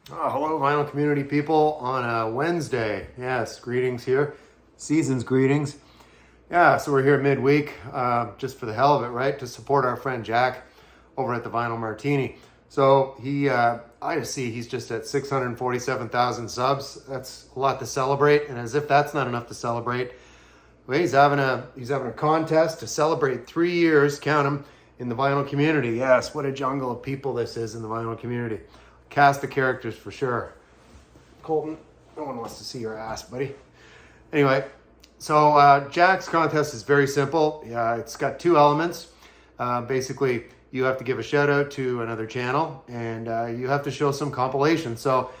Hello, vinyl community people on a Wednesday. Yes, greetings here. Season's greetings. Yeah, so we're here midweek just for the hell of it, right? To support our friend Jack over at the Vinyl Martini. So I see he's just at 647,000 subs. That's a lot to celebrate. And as if that's not enough to celebrate, well, he's having a contest to celebrate 3 years, count them, in the vinyl community. Yes, what a jungle of people this is in the vinyl community. Cast of characters for sure. Colton, no one wants to see your ass, buddy. Anyway, so Jack's contest is very simple. It's got two elements. Basically, you have to give a shout out to another channel, and you have to show some compilation. So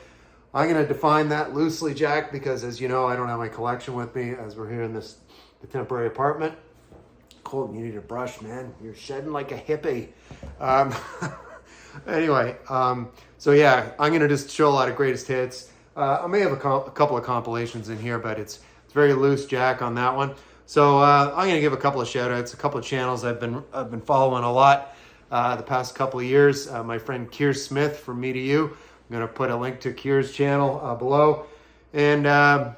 I'm going to define that loosely, Jack, because as you know, I don't have my collection with me as we're here in the temporary apartment. Colton, you need a brush, man. You're shedding like a hippie. Anyway, so yeah, I'm going to just show a lot of greatest hits. I may have a couple of compilations in here, but it's very loose, Jack, on that one. So I'm going to give a couple of shout outs, a couple of channels I've been following a lot the past couple of years. My friend Keir Smith from Me to You. I'm going to put a link to Keir's channel below. And a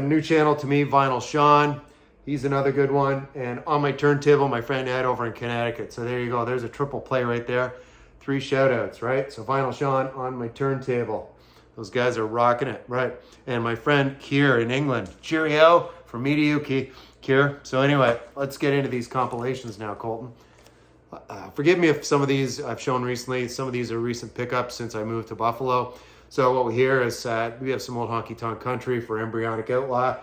new channel to me, Vinyl Sean. He's another good one. And on my turntable, my friend Ed over in Connecticut. So there you go. There's a triple play right there. 3 shout outs, right? So Vinyl Sean on my turntable. Those guys are rocking it, right? And my friend Keir in England. Cheerio from Me to You, Keir. So anyway, let's get into these compilations now, Colton. Forgive me if some of these I've shown recently. Some of these are recent pickups since I moved to Buffalo. So what we hear is we have some old honky tonk country for Embryonic Outlaw.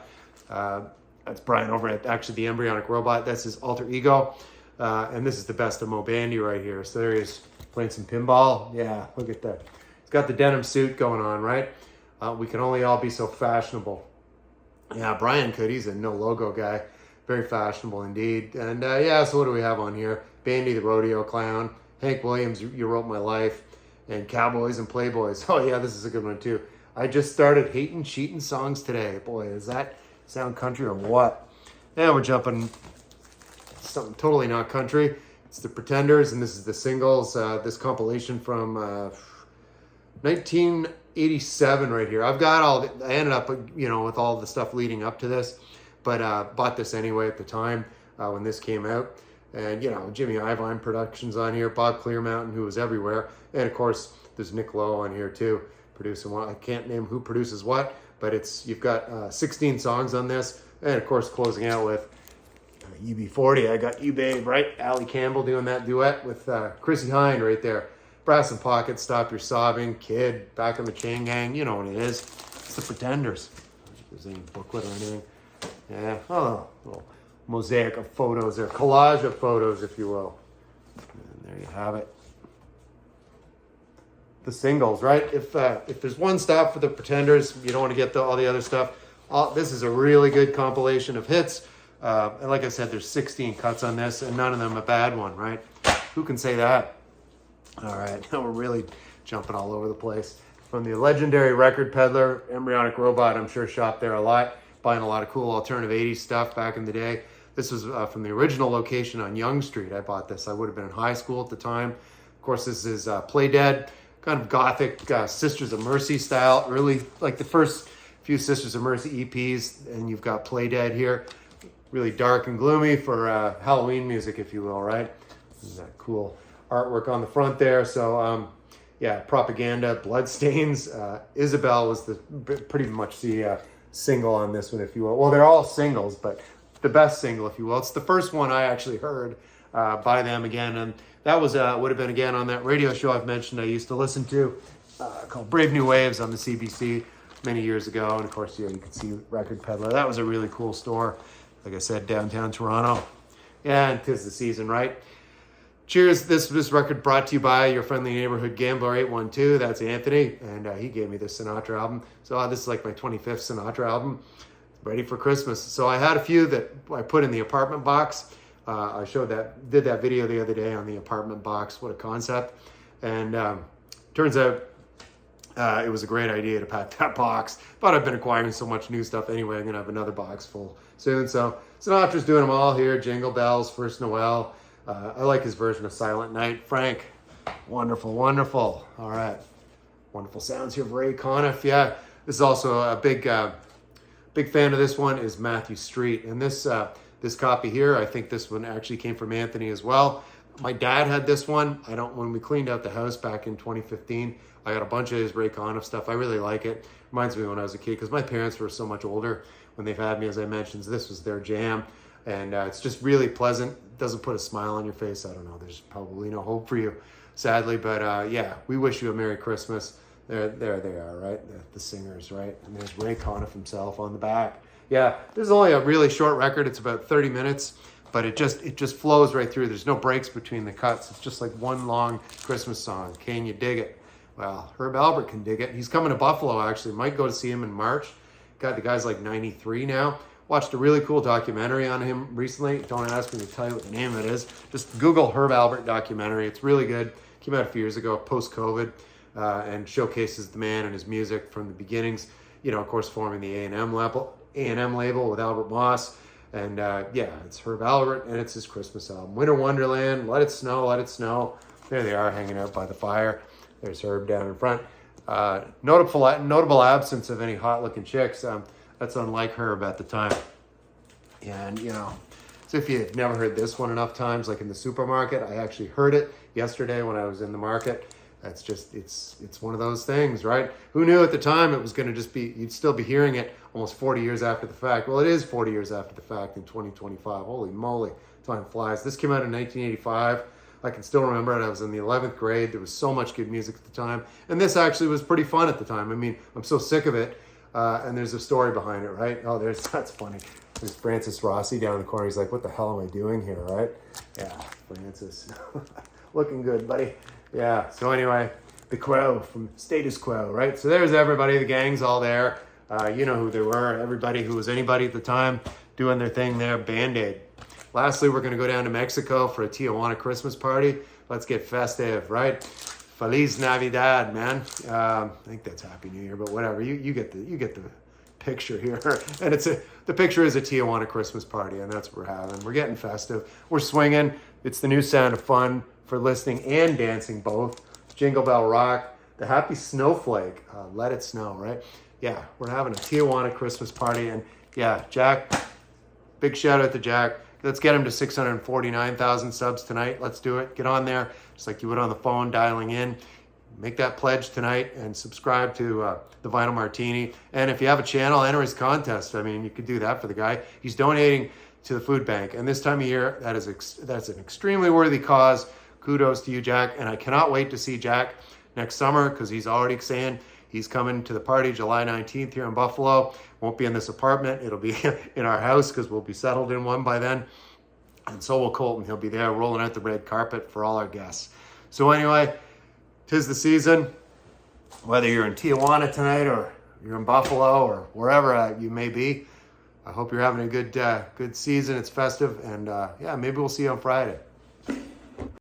That's Brian over at actually the Embryonic Robot. That's his alter ego. And this is the best of Mo Bandy right here. So there he is playing some pinball. Yeah, look at that. He's got the denim suit going on, right? We can only all be so fashionable. Yeah, Brian could. He's a no logo guy. Very fashionable indeed. And so what do we have on here? Bandy the Rodeo Clown. Hank Williams, You Wrote My Life. And Cowboys and Playboys. Oh yeah, this is a good one too. I just started hating cheating songs today. Boy, does that sound country or what? Yeah, we're jumping something totally not country. It's the Pretenders, and this is the singles. This compilation from 1987 right here. I've got I ended up, with all the stuff leading up to this, but bought this anyway at the time when this came out. And, Jimmy Iovine Productions on here, Bob Clearmountain, who was everywhere. And, of course, there's Nick Lowe on here, too, producing one. I can't name who produces what, but you've got 16 songs on this. And, of course, closing out with UB40. I got You Babe, right? Allie Campbell doing that duet with Chrissy Hynde right there. Brass and Pocket, Stop Your Sobbing, Kid, Back on the Chain Gang. You know what it is. It's the Pretenders. If there's any booklet or anything. Yeah. Oh, little mosaic of photos there. Collage of photos, if you will. And there you have it. The singles, right? If there's one stop for the Pretenders, you don't want to get all the other stuff. This is a really good compilation of hits. And like I said, there's 16 cuts on this, and none of them a bad one, right? Who can say that? All right, now we're really jumping all over the place. From the legendary record peddler, Embryonic Robot, I'm sure shopped there a lot, buying a lot of cool alternative 80s stuff back in the day. This was from the original location on Yonge Street. I bought this. I would have been in high school at the time. Of course, this is Play Dead, kind of gothic Sisters of Mercy style, early, like the first few Sisters of Mercy EPs, and you've got Play Dead here. Really dark and gloomy for Halloween music, if you will, right? And that cool artwork on the front there. So, Propaganda, Bloodstains. Isabel was pretty much the single on this one, if you will. Well, they're all singles, but the best single, if you will. It's the first one I actually heard by them again, and that was would have been again on that radio show I've mentioned I used to listen to called Brave New Waves on the CBC many years ago. And of course, you can see Record Peddler. That was a really cool store. Like I said, downtown Toronto. Yeah, and 'tis the season, right? Cheers. This record brought to you by your friendly neighborhood gambler 812. That's Anthony, and he gave me this Sinatra album. So this is like my 25th Sinatra album. Ready for Christmas. So I had a few that I put in the apartment box. I did that video the other day on the apartment box. What a concept. And turns out it was a great idea to pack that box. But I've been acquiring so much new stuff anyway. I'm going to have another box full soon. So Sinatra's doing them all here. Jingle Bells, First Noel. I like his version of Silent Night. Frank, wonderful, wonderful. All right. Wonderful sounds here of Ray Conniff. Yeah, this is also a big fan of this one is Matthew Street. And this copy here, I think this one actually came from Anthony as well. My dad had this one. When we cleaned out the house back in 2015, I got a bunch of his Ray Conniff stuff. I really like it. Reminds me when I was a kid, because my parents were so much older when they've had me, as I mentioned. This was their jam. And it's just really pleasant. It doesn't put a smile on your face. I don't know. There's probably no hope for you, sadly. But yeah, we wish you a Merry Christmas. There they are, right? The singers, right? And there's Ray Conniff himself on the back. Yeah, this is only a really short record. It's about 30 minutes, but it just flows right through. There's no breaks between the cuts. It's just like one long Christmas song. Can you dig it? Well, Herb Alpert can dig it. He's coming to Buffalo, actually. Might go to see him in March. God, the guy's like 93 now. Watched a really cool documentary on him recently. Don't ask me to tell you what the name of it is. Just Google Herb Alpert documentary. It's really good. Came out a few years ago, post-COVID, and showcases the man and his music from the beginnings. You know, of course, forming the A&M label with Albert Moss. And yeah, it's Herb Alpert, and it's his Christmas album. Winter Wonderland, Let It Snow, Let It Snow. There they are, hanging out by the fire. There's Herb down in front. Notable absence of any hot-looking chicks. That's unlike Herb at the time. And, you know, so if you've never heard this one enough times, like in the supermarket, I actually heard it yesterday when I was in the market. That's just, it's one of those things, right? Who knew at the time it was going to just be, you'd still be hearing it almost 40 years after the fact. Well, it is 40 years after the fact in 2025. Holy moly, time flies. This came out in 1985. I can still remember it. I was in the 11th grade. There was so much good music at the time. And this actually was pretty fun at the time. I mean, I'm so sick of it. And there's a story behind it, right? Oh, that's funny. There's Francis Rossi down in the corner. He's like, what the hell am I doing here, right? Yeah, Francis. Looking good, buddy. Yeah, so anyway, the Quo from Status Quo, right? So there's everybody. The gang's all there. You know who they were. Everybody who was anybody at the time doing their thing there. Band-Aid. Lastly, we're going to go down to Mexico for a Tijuana Christmas party. Let's get festive, right? Feliz Navidad, man. I think that's Happy New Year, but whatever. You get the picture here. And the picture is a Tijuana Christmas party, and that's what we're having. We're getting festive. We're swinging. It's the new sound of fun for listening and dancing both. Jingle Bell Rock, the Happy Snowflake, Let It Snow, right? Yeah, we're having a Tijuana Christmas party, and yeah, Jack, big shout out to Jack. Let's get him to 649,000 subs tonight. Let's do it. Get on there, just like you would on the phone, dialing in. Make that pledge tonight and subscribe to the Vinyl Martini. And if you have a channel, enter his contest. I mean, you could do that for the guy. He's donating to the food bank. And this time of year, that's an extremely worthy cause. Kudos to you, Jack. And I cannot wait to see Jack next summer, because he's already saying he's coming to the party July 19th here in Buffalo. Won't be in this apartment. It'll be in our house, because we'll be settled in one by then. And so will Colton. He'll be there rolling out the red carpet for all our guests. So anyway, 'tis the season. Whether you're in Tijuana tonight or you're in Buffalo or wherever you may be, I hope you're having a good season. It's festive. And yeah, maybe we'll see you on Friday.